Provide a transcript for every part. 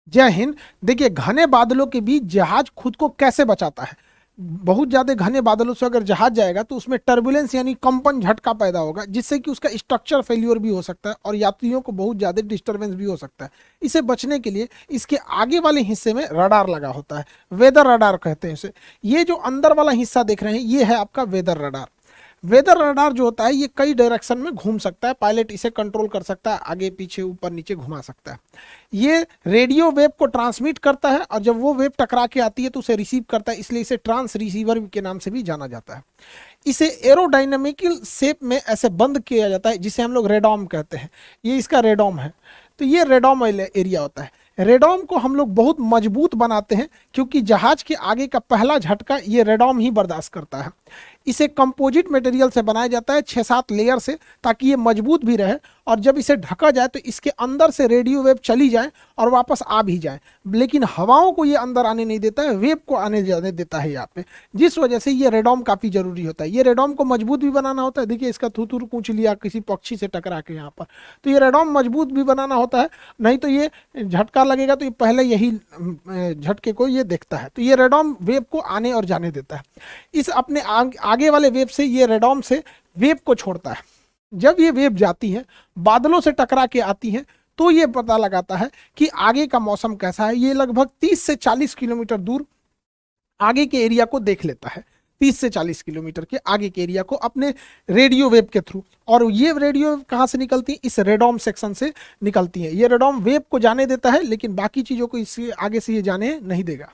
जय हिंद। देखिए, घने बादलों के बीच जहाज खुद को कैसे बचाता है। बहुत ज्यादा घने बादलों से अगर जहाज जाएगा तो उसमें टर्बुलेंस यानी कंपन झटका पैदा होगा, जिससे कि उसका स्ट्रक्चर फेल्योर भी हो सकता है और यात्रियों को बहुत ज्यादा डिस्टरबेंस भी हो सकता है। इसे बचने के लिए इसके आगे वाले हिस्से में रडार लगा होता है। वेदर रडार कहते हैं इसे। ये जो अंदर वाला हिस्सा देख रहे हैं ये है आपका वेदर रडार। वेदर रडार जो होता है ये कई डायरेक्शन में घूम सकता है। पायलट इसे कंट्रोल कर सकता है, आगे पीछे ऊपर नीचे घुमा सकता है। ये रेडियो वेव को ट्रांसमिट करता है और जब वो वेव टकरा के आती है तो उसे रिसीव करता है, इसलिए इसे ट्रांस रिसीवर के नाम से भी जाना जाता है। इसे एरोडायनेमिकल शेप में ऐसे बंद किया जाता है जिसे हम लोग रेडॉम कहते हैं। ये इसका रेडॉम है। तो ये रेडॉम एरिया होता है। रेडॉम को हम लोग बहुत मजबूत बनाते हैं क्योंकि जहाज के आगे का पहला झटका ये रेडॉम ही बर्दाश्त करता है। इसे कंपोजिट मटेरियल से बनाया जाता है 6-7 लेयर से, ताकि ये मजबूत भी रहे और जब इसे ढका जाए तो इसके अंदर से रेडियो वेव चली जाए और वापस आ भी जाए, लेकिन हवाओं को ये अंदर आने नहीं देता है, वेव को आने जाने देता है यहाँ पे। जिस वजह से ये रेडॉम काफ़ी जरूरी होता है। ये रेडॉम को मजबूत भी बनाना होता है। देखिए, इसका थूथूर कूच लिया किसी पक्षी से टकरा के यहाँ पर, तो ये रेडॉम मजबूत भी बनाना होता है, नहीं तो ये झटका लगेगा तो ये पहले यही झटके को ये देखता है। तो ये रेडॉम वेव को आने और जाने देता है। इस अपने आगे वाले वेव से ये रेडॉम से वेव को छोड़ता है। जब ये वेव जाती है, बादलों से टकरा के आती है, तो ये पता लगाता है कि आगे का मौसम कैसा है। ये लगभग 30 से 40 किलोमीटर दूर आगे के एरिया को देख लेता है। 30 से 40 किलोमीटर के आगे के एरिया को अपने रेडियो वेव के थ्रू। और ये रेडियो वेव कहाँ से निकलती है? इस रेडॉम सेक्शन से निकलती है। ये रेडॉम वेव को जाने देता है, लेकिन बाकी चीजों को इससे आगे से ये जाने नहीं देगा।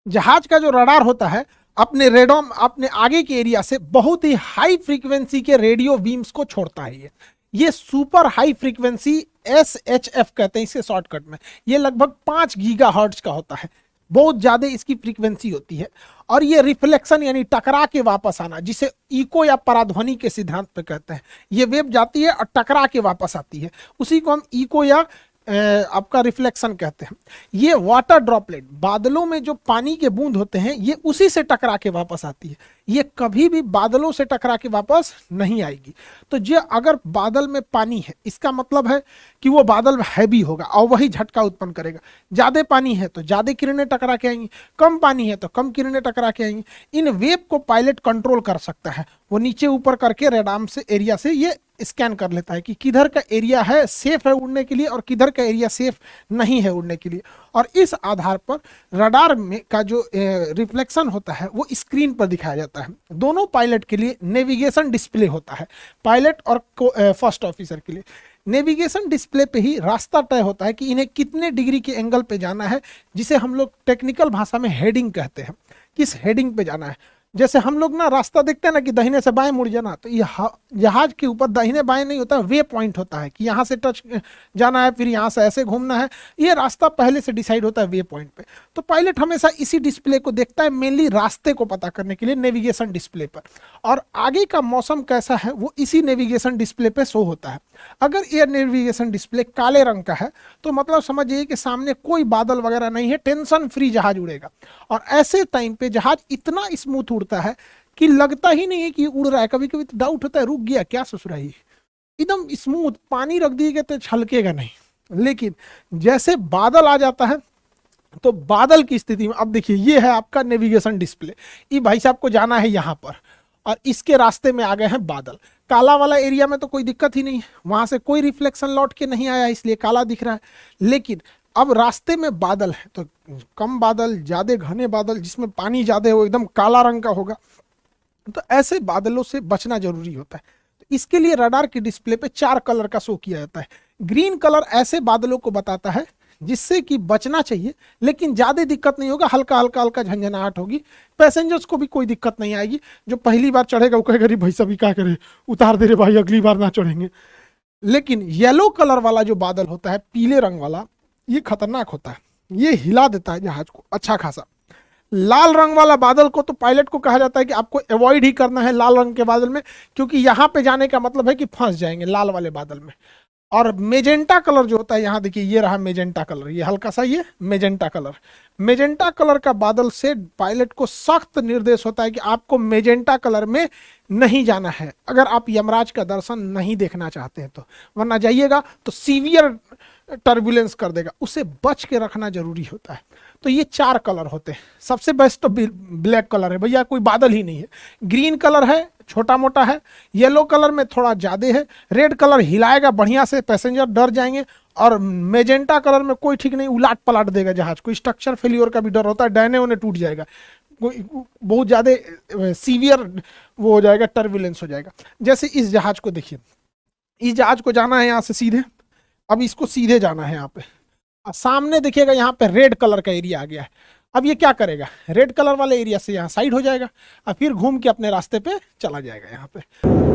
जहाज का जो रडार होता है अपने रेडॉम अपने आगे के एरिया से बहुत ही हाई फ्रीक्वेंसी के रेडियो बीम्स को छोड़ता है। ये सुपर हाई फ्रीक्वेंसी SHF कहते हैं इसे शॉर्टकट में। ये लगभग 5 गीगा हर्ट्ज का होता है। बहुत ज्यादा इसकी फ्रीक्वेंसी होती है। और ये रिफ्लेक्शन यानी टकरा के वापस आना, जिसे इको या पराध्वनि के सिद्धांत पे कहते हैं। ये वेव जाती है और टकरा के वापस आती है, उसी को हम इको या आपका रिफ्लेक्शन कहते हैं। ये वाटर ड्रॉपलेट, बादलों में जो पानी के बूंद होते हैं, ये उसी से टकरा के वापस आती है। ये कभी भी बादलों से टकरा के वापस नहीं आएगी। तो जो अगर बादल में पानी है, इसका मतलब है कि वो बादल हैवी होगा और वही झटका उत्पन्न करेगा। ज्यादा पानी है तो ज्यादा किरणें टकरा के आएंगी, कम पानी है तो कम किरणें टकरा के आएंगी। इन वेव को पायलट कंट्रोल कर सकता है। वो नीचे ऊपर करके रेडाम से एरिया से ये स्कैन कर लेता है कि किधर का एरिया है सेफ है उड़ने के लिए और किधर का एरिया सेफ नहीं है उड़ने के लिए। और इस आधार पर रडार में का जो रिफ्लेक्शन होता है वो स्क्रीन पर दिखाया जाता है। दोनों पायलट के लिए नेविगेशन डिस्प्ले होता है, पायलट और फर्स्ट ऑफिसर के लिए। नेविगेशन डिस्प्ले पे ही रास्ता तय होता है कि इन्हें कितने डिग्री के एंगल पे जाना है, जिसे हम लोग टेक्निकल भाषा में हेडिंग कहते हैं। किस हेडिंग पे जाना है। जैसे हम लोग ना रास्ता देखते हैं ना कि दाहिने से बाएं मुड़ जाना, तो ये जहाज के ऊपर दाहिने बाएं नहीं होता, वे पॉइंट होता है कि यहाँ से टच जाना है, फिर यहाँ से ऐसे घूमना है। ये रास्ता पहले से डिसाइड होता है वे पॉइंट पे। तो पायलट हमेशा इसी डिस्प्ले को देखता है, मेनली रास्ते को पता करने के लिए नेविगेशन डिस्प्ले पर। और आगे का मौसम कैसा है वो इसी नेविगेशन डिस्प्ले पे शो होता है। अगर ये नेविगेशन डिस्प्ले काले रंग का है तो मतलब समझिए कि सामने कोई बादल वगैरह नहीं है, टेंशन फ्री जहाज उड़ेगा। और ऐसे टाइम पे जहाज इतना स्मूथ उड़ता है कि लगता ही नहीं है कि उड़ रहा है। कभी कभी तो डाउट होता है, रुक गया क्या ससुरा, ही एकदम स्मूथ, पानी रख दिएगा तो छलकेगा नहीं। लेकिन जैसे बादल आ जाता है तो बादल की स्थिति में, अब देखिए ये है आपका नेविगेशन डिस्प्ले। ये भाई साहब को जाना है यहाँ पर और इसके रास्ते में आ गए हैं बादल। काला वाला एरिया में तो कोई दिक्कत ही नहीं है, वहां से कोई रिफ्लेक्शन लौट के नहीं आया इसलिए काला दिख रहा है। लेकिन अब रास्ते में बादल है तो कम बादल, ज्यादा घने बादल जिसमें पानी ज्यादा है वो एकदम काला रंग का होगा। तो ऐसे बादलों से बचना जरूरी होता है। तो इसके लिए रडार के डिस्प्ले पे 4 कलर का शो किया जाता है। ग्रीन कलर ऐसे बादलों को बताता है जिससे कि बचना चाहिए, लेकिन ज्यादा दिक्कत नहीं होगा, हल्का हल्का हल्का झंझनाहट होगी। पैसेंजर्स को भी कोई दिक्कत नहीं आएगी। जो पहली बार चढ़ेगा वो कहेगा भाई सभी क्या करे, उतार दे रहे भाई, अगली बार ना चढ़ेंगे। लेकिन येलो कलर वाला जो बादल होता है, पीले रंग वाला, ये खतरनाक होता है। ये हिला देता है जहाज को अच्छा खासा। लाल रंग वाला बादल को तो पायलट को कहा जाता है कि आपको अवॉइड ही करना है लाल रंग के बादल में, क्योंकि यहाँ पे जाने का मतलब है कि फंस जाएंगे लाल वाले बादल में। और मेजेंटा कलर जो होता है, यहाँ देखिए ये रहा मेजेंटा कलर, ये हल्का सा ये मेजेंटा कलर। मेजेंटा कलर का बादल से पायलट को सख्त निर्देश होता है कि आपको मेजेंटा कलर में नहीं जाना है, अगर आप यमराज का दर्शन नहीं देखना चाहते हैं तो। वरना जाइएगा तो सीवियर टर्बुलेंस कर देगा, उसे बच के रखना जरूरी होता है। तो ये 4 कलर होते हैं। सबसे बेस्ट तो ब्लैक कलर है भैया, कोई बादल ही नहीं है। ग्रीन कलर है, छोटा मोटा है। येलो कलर में थोड़ा ज़्यादा है। रेड कलर हिलाएगा बढ़िया से, पैसेंजर डर जाएंगे। और मेजेंटा कलर में कोई ठीक नहीं, उलाट पलाट देगा जहाज को, स्ट्रक्चर फेलियर का भी डर होता है, डैने उन्हें टूट जाएगा, कोई बहुत ज़्यादा सीवियर वो हो जाएगा, टर्बुलेंस हो जाएगा। जैसे इस जहाज को देखिए, इस जहाज को जाना है यहाँ से सीधे, अब इसको सीधे जाना है यहाँ पे। सामने देखिएगा यहाँ पे रेड कलर का एरिया आ गया है। अब ये क्या करेगा, रेड कलर वाले एरिया से यहाँ साइड हो जाएगा और फिर घूम के अपने रास्ते पे चला जाएगा यहाँ पे।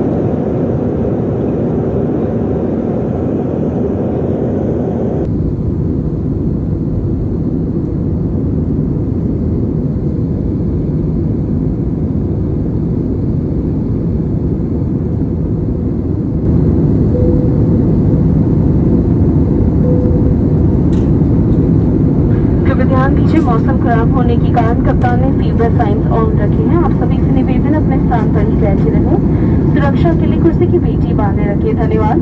मौसम खराब होने के कारण कप्तान ने फीवर साइंस ऑन रखे हैं। आप सभी से निवेदन अपने स्थान पर ही बैठे रहें। सुरक्षा के लिए कुर्सी की पेटी बांधे रखिए। धन्यवाद।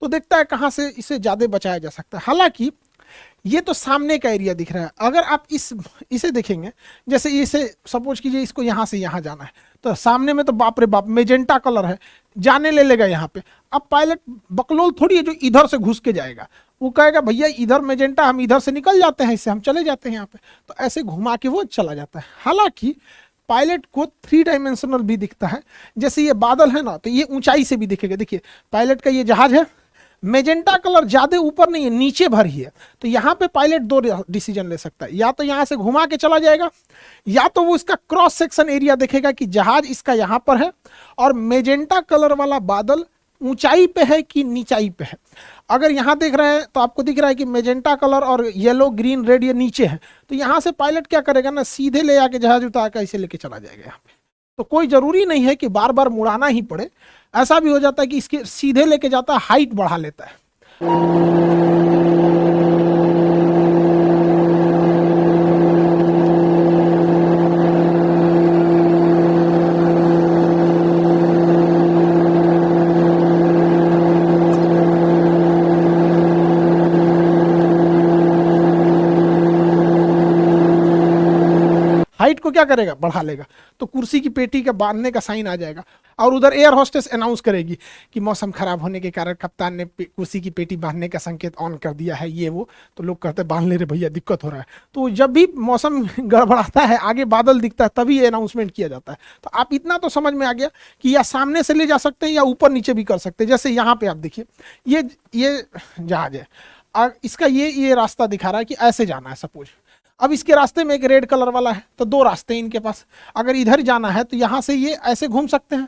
तो देखता है कहां से इसे ज्यादा बचाया जा सकता है। हालांकि ये तो सामने का एरिया दिख रहा है, अगर आप इसे देखेंगे, जैसे इसे सपोज कीजिए इसको यहां से यहां जाना है, तो सामने में तो बाप रे बाप मेजेंटा कलर है, जाने ले लेगा यहाँ पे। अब पायलट बकलोल थोड़ी है जो इधर से घुस के जाएगा, वो कहेगा भैया इधर मेजेंटा, हम इधर से निकल जाते हैं, इससे हम चले जाते हैं यहाँ पे, तो ऐसे घुमा के वो चला जाता है। हालांकि पायलट को 3 डायमेंशनल भी दिखता है, जैसे ये बादल है ना, तो ये ऊंचाई से भी दिखेगा। देखिए पायलट का ये जहाज है, मेजेंटा कलर ज्यादा ऊपर नहीं है, नीचे भर ही है। तो यहाँ पे पायलट 2 डिसीजन ले सकता है, या तो यहाँ से घुमा के चला जाएगा, या तो वो इसका क्रॉस सेक्शन एरिया देखेगा कि जहाज इसका यहाँ पर है और मेजेंटा कलर वाला बादल ऊंचाई पे है कि नीचाई पे है। अगर यहाँ देख रहे हैं तो आपको दिख रहा है कि मेजेंटा कलर और येलो ग्रीन रेड ये नीचे है, तो यहाँ से पायलट क्या करेगा ना, सीधे ले आके जहाज उतार कर ऐसे लेके चला जाएगा यहाँ पे। तो कोई जरूरी नहीं है कि बार बार मुड़ाना ही पड़े, ऐसा भी हो जाता है कि इसके सीधे लेके जाता है, हाइट बढ़ा लेता है। हाइट को क्या करेगा, बढ़ा लेगा, तो कुर्सी की पेटी का बांधने का साइन आ जाएगा। और उधर एयर होस्टेस अनाउंस करेगी कि मौसम खराब होने के कारण कप्तान ने कुर्सी की पेटी बांधने का संकेत ऑन कर दिया है, ये वो। तो लोग कहते हैं बांध ले रहे भैया, दिक्कत हो रहा है। तो जब भी मौसम गड़बड़ाता है, आगे बादल दिखता है, तभी ये अनाउंसमेंट किया जाता है। तो आप इतना तो समझ में आ गया कि या सामने से ले जा सकते हैं या ऊपर नीचे भी कर सकते हैं। जैसे यहाँ पे आप देखिए, ये जहाज है और इसका ये रास्ता दिखा रहा है कि ऐसे जाना है सपोज। अब इसके रास्ते में एक रेड कलर वाला है, तो 2 रास्ते हैं इनके पास। अगर इधर जाना है तो यहाँ से ये ऐसे घूम सकते हैं,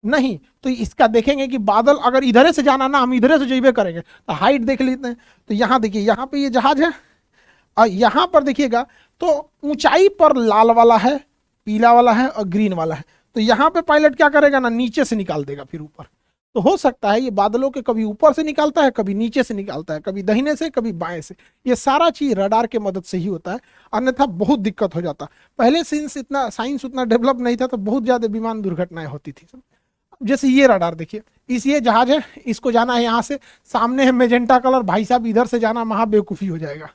नहीं तो इसका देखेंगे कि बादल अगर इधर से जाना ना, हम इधर से जइबे करेंगे, तो हाइट देख लेते हैं। तो यहाँ देखिए, यहाँ पे ये जहाज है और यहाँ पर देखिएगा तो ऊंचाई पर लाल वाला है, पीला वाला है और ग्रीन वाला है। तो यहाँ पे पायलट क्या करेगा ना, नीचे से निकाल देगा फिर ऊपर। तो हो सकता है ये बादलों के कभी ऊपर से निकालता है, कभी नीचे से निकालता है, कभी दाहिने से कभी बाएं से। ये सारा चीज रडार के मदद से ही होता है, अन्यथा बहुत दिक्कत हो जाता। पहले साइंस उतना डेवलप नहीं था, तो बहुत ज्यादा विमान दुर्घटनाएं होती थी। जैसे ये रडार देखिए, ये जहाज है, इसको जाना है यहाँ से, सामने है मेजेंटा कलर, भाई साहब इधर से जाना महा बेवकूफ़ी हो जाएगा।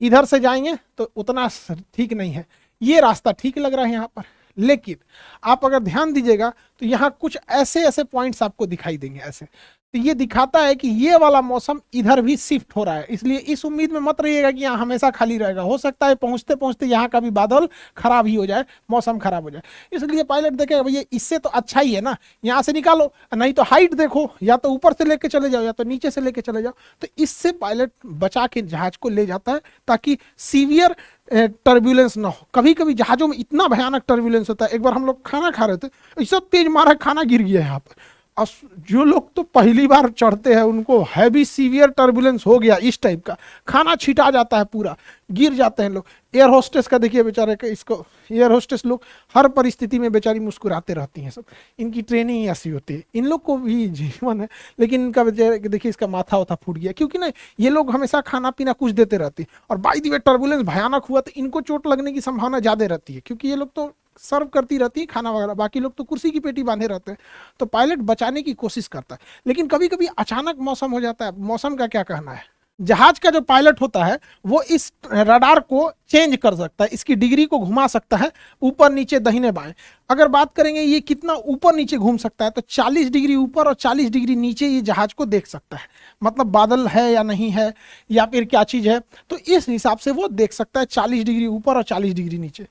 इधर से जाएंगे तो उतना ठीक नहीं है। ये रास्ता ठीक लग रहा है यहाँ पर, लेकिन आप अगर ध्यान दीजिएगा तो यहाँ कुछ ऐसे ऐसे पॉइंट्स आपको दिखाई देंगे ऐसे। तो ये दिखाता है कि ये वाला मौसम इधर भी शिफ्ट हो रहा है, इसलिए इस उम्मीद में मत रहिएगा कि यहाँ हमेशा खाली रहेगा। हो सकता है पहुंचते पहुंचते यहाँ का भी बादल खराब ही हो जाए, मौसम खराब हो जाए। इसलिए पायलट देखेगा भैया इससे तो अच्छा ही है ना, यहाँ से निकालो, नहीं तो हाइट देखो, या तो ऊपर से लेके चले जाओ या तो नीचे से लेके चले जाओ। तो इससे पायलट बचा के जहाज को ले जाता है ताकि सीवियर टर्बुलेंस ना हो। कभी कभी जहाजों में इतना भयानक टर्बुलेंस होता है। एक बार हम लोग खाना खा रहे थे, ऐसा तेज मारा खाना गिर गया यहाँ पर। और जो लोग तो पहली बार चढ़ते हैं उनको हैवी सीवियर टर्बुलेंस हो गया, इस टाइप का खाना छिटा जाता है, पूरा गिर जाते हैं लोग। एयर होस्टेस का देखिए बेचारे का, इसको एयर होस्टेस लोग हर परिस्थिति में बेचारी मुस्कुराते रहती हैं सब, इनकी ट्रेनिंग ऐसी होती है। इन लोग को भी जीवन है, लेकिन इनका बेचारे देखिए इसका माथा वाथा फूट गया, क्योंकि ना ये लोग हमेशा खाना पीना कुछ देते रहते हैं। और बाई द वे टर्बुलेंस भयानक हुआ तो इनको चोट लगने की संभावना ज़्यादा रहती है, क्योंकि ये लोग तो सर्व करती रहती है खाना वगैरह, बाकी लोग तो कुर्सी की पेटी बांधे रहते हैं। तो पायलट बचाने की कोशिश करता है, लेकिन कभी कभी अचानक मौसम हो जाता है। मौसम का क्या कहना है? जहाज का जो पायलट होता है वो इस रडार को चेंज कर सकता है, इसकी डिग्री को घुमा सकता है ऊपर नीचे दाहिने बाएं। अगर बात करेंगे ये कितना ऊपर नीचे घूम सकता है, तो 40 डिग्री ऊपर और 40 डिग्री नीचे ये जहाज को देख सकता है। मतलब बादल है या नहीं है, या फिर क्या चीज है, तो इस हिसाब से वो देख सकता है 40 डिग्री ऊपर और 40 डिग्री नीचे।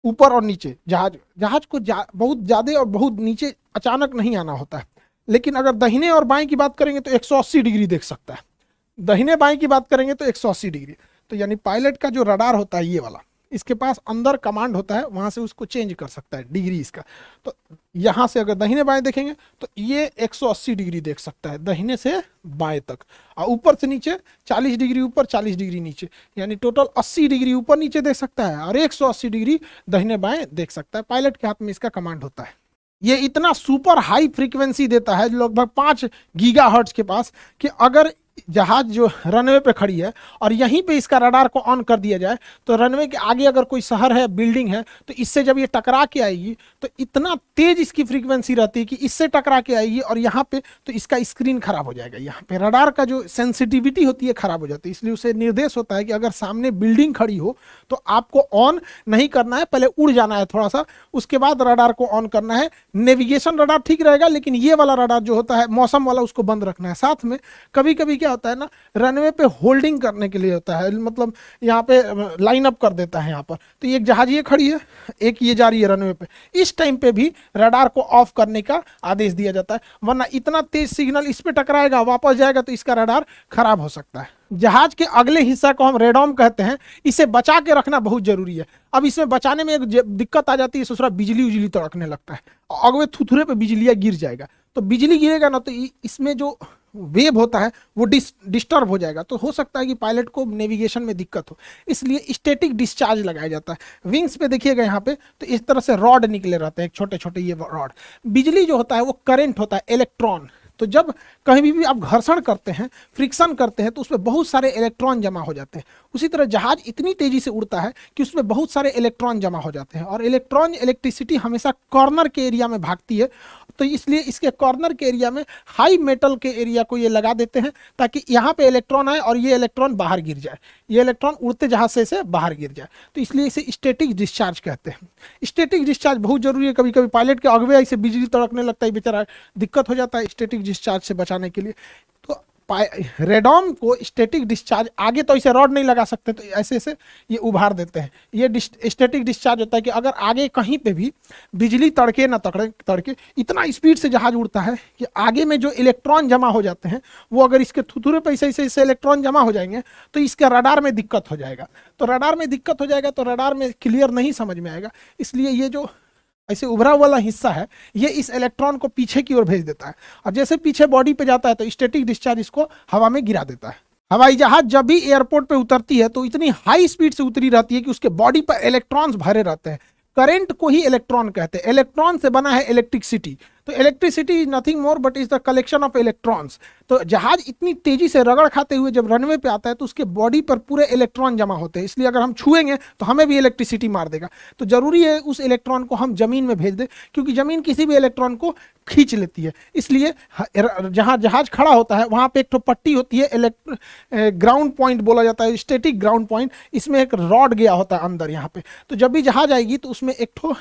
ऊपर और नीचे जहाज को बहुत ज्यादा और बहुत नीचे अचानक नहीं आना होता है। लेकिन अगर दाहिने और बाएं की बात करेंगे तो 180 डिग्री देख सकता है, दाहिने बाएं की बात करेंगे तो 180 डिग्री। तो यानी पायलट का जो रडार होता है ये वाला, इसके पास अंदर कमांड होता है, वहां से उसको चेंज कर सकता है डिग्री इसका। तो यहां से अगर दाहिने बाएं देखेंगे तो ये 180 डिग्री देख सकता है दाहिने से बाएं तक, और ऊपर से नीचे 40 डिग्री ऊपर 40 डिग्री नीचे, यानी टोटल 80 डिग्री ऊपर नीचे देख सकता है और 180 डिग्री दाहिने बाएं देख सकता है। पायलट के हाथ में इसका कमांड होता है। ये इतना सुपर हाई फ्रीक्वेंसी देता है लगभग 5 गीगाहर्ट्ज के पास, कि अगर जहाज जो रनवे पे खड़ी है और यहीं पे इसका रडार को ऑन कर दिया जाए, तो रनवे के आगे अगर कोई शहर है, बिल्डिंग है, तो इससे जब ये टकरा के आएगी तो इतना तेज इसकी फ्रीक्वेंसी रहती है कि इससे टकरा के आएगी और यहाँ पे तो इसका स्क्रीन खराब हो जाएगा। यहाँ पे रडार का जो सेंसिटिविटी होती है खराब हो जाती है, इसलिए उसे निर्देश होता है कि अगर सामने बिल्डिंग खड़ी हो तो आपको ऑन नहीं करना है, पहले उड़ जाना है थोड़ा सा, उसके बाद रडार को ऑन करना है। नेविगेशन रडार ठीक रहेगा, लेकिन ये वाला रडार जो होता है मौसम वाला, उसको बंद रखना है। साथ में कभी कभी क्या होता है ना, रनवे पे होल्डिंग करने के लिए होता है, मतलब यहाँ पे लाइन अप कर देता है यहाँ पर, तो एक जहाज ये खड़ी है, एक ये जा रही है रनवे पे, इस टाइम पे भी रडार को ऑफ करने का आदेश दिया जाता है, वरना इतना तेज सिग्नल इस पे टकराएगा, वापस जाएगा तो इसका रडार खराब हो सकता है। जहाज के अगले हिस्सा को हम रेडॉम कहते हैं, इसे बचा के रखना बहुत जरूरी है। अब इसमें बचाने में एक दिक्कत आ जाती है, ससुरा बिजली उजली तड़कने लगता है, अगवे थुथुरे पे बिजलियां गिर जाएगा, तो बिजली गिरेगा ना तो इसमें जो वेव होता है वो डिस्टर्ब हो जाएगा, तो हो सकता है कि पायलट को नेविगेशन में दिक्कत हो। इसलिए स्टैटिक डिस्चार्ज लगाया जाता है। विंग्स पे देखिएगा यहाँ पे तो इस तरह से रॉड निकले रहते हैं, छोटे छोटे ये रॉड। बिजली जो होता है वो करंट होता है, इलेक्ट्रॉन। तो जब कहीं भी आप घर्षण करते हैं, फ्रिक्शन करते हैं, तो उसमें बहुत सारे इलेक्ट्रॉन जमा हो जाते हैं। उसी तरह जहाज इतनी तेजी से उड़ता है कि उसमें बहुत सारे इलेक्ट्रॉन जमा हो जाते हैं, और इलेक्ट्रॉन इलेक्ट्रिसिटी हमेशा कॉर्नर के एरिया में भागती है, तो इसलिए इसके कॉर्नर के एरिया में हाई मेटल के एरिया को ये लगा देते हैं, ताकि यहाँ पे इलेक्ट्रॉन आए और ये इलेक्ट्रॉन बाहर गिर जाए, ये इलेक्ट्रॉन उड़ते जहाज से बाहर गिर जाए। तो इसलिए इसे स्टैटिक डिस्चार्ज कहते हैं। स्टैटिक डिस्चार्ज बहुत जरूरी है। कभी कभी पायलट के अगवे ऐसे बिजली तड़कने लगता है, बेचारा दिक्कत हो जाता है स्टैटिक डिस्चार्ज से बचाने के लिए। तो रेडॉम को स्टैटिक डिस्चार्ज, आगे तो इसे रॉड नहीं लगा सकते, तो ऐसे ऐसे ये उभार देते हैं। ये स्टैटिक डिस्चार्ज होता है कि अगर आगे कहीं पे भी बिजली तड़के ना तड़के, इतना स्पीड से जहाज उड़ता है कि आगे में जो इलेक्ट्रॉन जमा हो जाते हैं वो अगर इसके थुथुरे पे ऐसे इलेक्ट्रॉन जमा हो जाएंगे तो इसके रडार में दिक्कत हो जाएगा। तो रडार में दिक्कत हो जाएगा तो रडार में क्लियर नहीं समझ में आएगा, इसलिए ये जो ऐसे उभरा वाला हिस्सा है ये इस इलेक्ट्रॉन को पीछे की ओर भेज देता है, और जैसे पीछे बॉडी पे जाता है तो स्टैटिक डिस्चार्ज इसको हवा में गिरा देता है। हवाई जहाज जब भी एयरपोर्ट पे उतरती है तो इतनी हाई स्पीड से उतरी रहती है कि उसके बॉडी पर इलेक्ट्रॉन्स भरे रहते हैं। करंट को ही इलेक्ट्रॉन कहते हैं। इलेक्ट्रॉन से बना है इलेक्ट्रिसिटी, तो electricity is nothing more but is the collection of electrons. तो जहाज इतनी तेजी से रगड़ खाते हुए जब रनवे पे आता है तो उसके बॉडी पर पूरे इलेक्ट्रॉन जमा होते हैं, इसलिए अगर हम छुएंगे तो हमें भी इलेक्ट्रिसिटी मार देगा। तो जरूरी है उस इलेक्ट्रॉन को हम जमीन में भेज दें, क्योंकि जमीन किसी भी इलेक्ट्रॉन को खींच लेती है। इसलिए जहां जहाज खड़ा होता है वहां पे एक तो पट्टी होती है, ग्राउंड पॉइंट बोला जाता है, स्टैटिक ग्राउंड पॉइंट। इसमें एक रॉड गया होता है अंदर यहाँ पे, तो जब भी जहाज आएगी तो उसमें एक ठो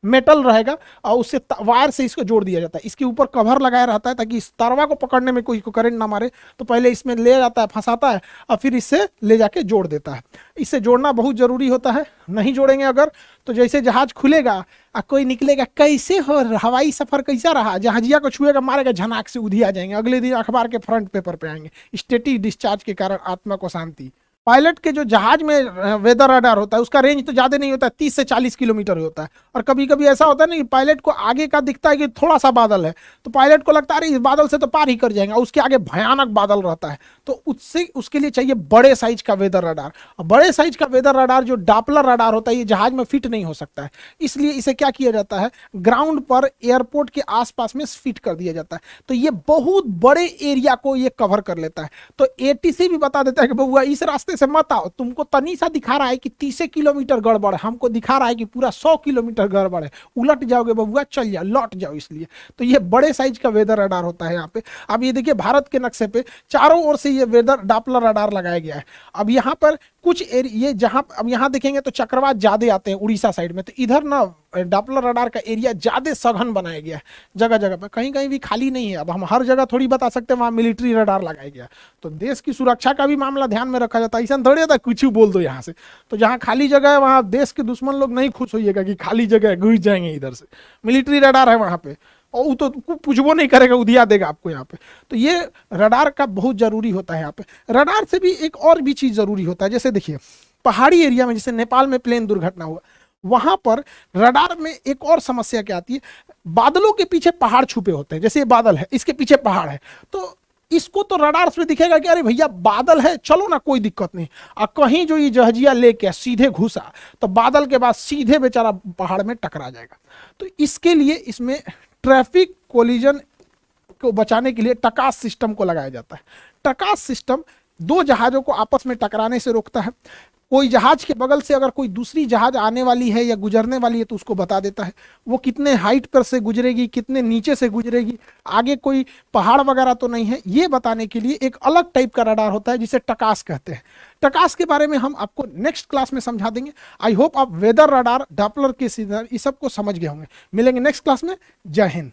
मेटल रहेगा और उससे वायर से इसको जोड़ दिया जाता है। इसके ऊपर कवर लगाया रहता है ताकि इस तारवा को पकड़ने में कोई को करंट ना मारे, तो पहले इसमें ले जाता है, फंसाता है और फिर इससे ले जाके जोड़ देता है। इससे जोड़ना बहुत जरूरी होता है, नहीं जोड़ेंगे अगर तो जैसे जहाज खुलेगा और कोई निकलेगा, कैसे हो हवाई सफर कैसा रहा, जहाजिया को छुएगा मारेगा, झनाक से उधिया जाएंगे, अगले दिन अखबार के फ्रंट पेपर पे आएंगे। स्टैटिक डिस्चार्ज के कारण आत्मा को शांति। पायलट के जो जहाज में वेदर रडार होता है उसका रेंज तो ज़्यादा नहीं होता है, 30 से 40 किलोमीटर होता है। और कभी कभी ऐसा होता है ना कि पायलट को आगे का दिखता है कि थोड़ा सा बादल है, तो पायलट को लगता है इस बादल से तो पार ही कर जाएंगे, उसके आगे भयानक बादल रहता है, तो उसके लिए चाहिए बड़े साइज का वेदर रडार। और बड़े साइज का वेदर रडार जो डॉपलर रडार होता है ये जहाज में फिट नहीं हो सकता है, इसलिए इसे क्या किया जाता है, ग्राउंड पर एयरपोर्ट के आसपास में फिट कर दिया जाता है। तो ये बहुत बड़े एरिया को ये कवर कर लेता है। तो ATC भी बता देता है कि बउआ इस रास्ते रास्ते से मत आओ, तुमको तनी सा दिखा रहा है कि 30 किलोमीटर गड़बड़ है, हमको दिखा रहा है कि पूरा 100 किलोमीटर गड़बड़ है, उलट जाओगे बबुआ, चल जाओ, लौट जाओ। इसलिए तो ये बड़े साइज का वेदर रडार होता है यहाँ पे। अब ये देखिए भारत के नक्शे पे चारों ओर से ये वेदर डॉपलर रडार लगाया गया है। अब यहाँ पर कुछ ये जहाँ, अब यहाँ देखेंगे तो चक्रवात ज्यादा आते हैं उड़ीसा साइड में, तो इधर ना डॉपलर रडार का एरिया ज्यादा सघन बनाया गया है जगह जगह पे, कहीं कहीं भी खाली नहीं है। अब हम हर जगह थोड़ी बता सकते हैं वहाँ मिलिट्री रडार लगाया गया, तो देश की सुरक्षा का भी मामला ध्यान में रखा जाता है। ऐसा थोड़ी होता है कुछ ही बोल दो यहाँ से, तो जहाँ खाली जगह है वहाँ देश के दुश्मन लोग नहीं खुश होइएगा कि खाली जगह है घुस जाएंगे इधर से, मिलिट्री रडार है वहाँ पे, और वो तो पूछबो नहीं करेगा, उधिया देगा आपको यहाँ पे। तो ये रडार का बहुत जरूरी होता है यहाँ पे। रडार से भी एक और भी चीज जरूरी होता है, जैसे देखिए पहाड़ी एरिया में, जैसे नेपाल में प्लेन दुर्घटना हुआ, वहां पर रडार में एक और समस्या क्या आती है, बादलों के पीछे पहाड़ छुपे होते हैं, जैसे ये बादल है इसके पीछे पहाड़ है, तो इसको तो रडार से दिखेगा कि अरे भैया बादल है, चलो ना कोई दिक्कत नहीं। और कहीं जो ये जहाजिया लेके सीधे घुसा तो बादल के बाद सीधे बेचारा पहाड़ में टकरा जाएगा। तो इसके लिए इसमें ट्रैफिक कोलिजन को बचाने के लिए टकास सिस्टम को लगाया जाता है। टकास सिस्टम दो जहाजों को आपस में टकराने से रोकता है। कोई जहाज के बगल से अगर कोई दूसरी जहाज आने वाली है या गुजरने वाली है तो उसको बता देता है, वो कितने हाइट पर से गुजरेगी, कितने नीचे से गुजरेगी, आगे कोई पहाड़ वगैरह तो नहीं है, ये बताने के लिए एक अलग टाइप का रडार होता है जिसे टकास कहते हैं। टकास के बारे में हम आपको नेक्स्ट क्लास में समझा देंगे। आई होप आप वेदर रडार, डॉपलर के सिग्नल, इस सब को समझ गए होंगे। मिलेंगे नेक्स्ट क्लास में। जय हिंद।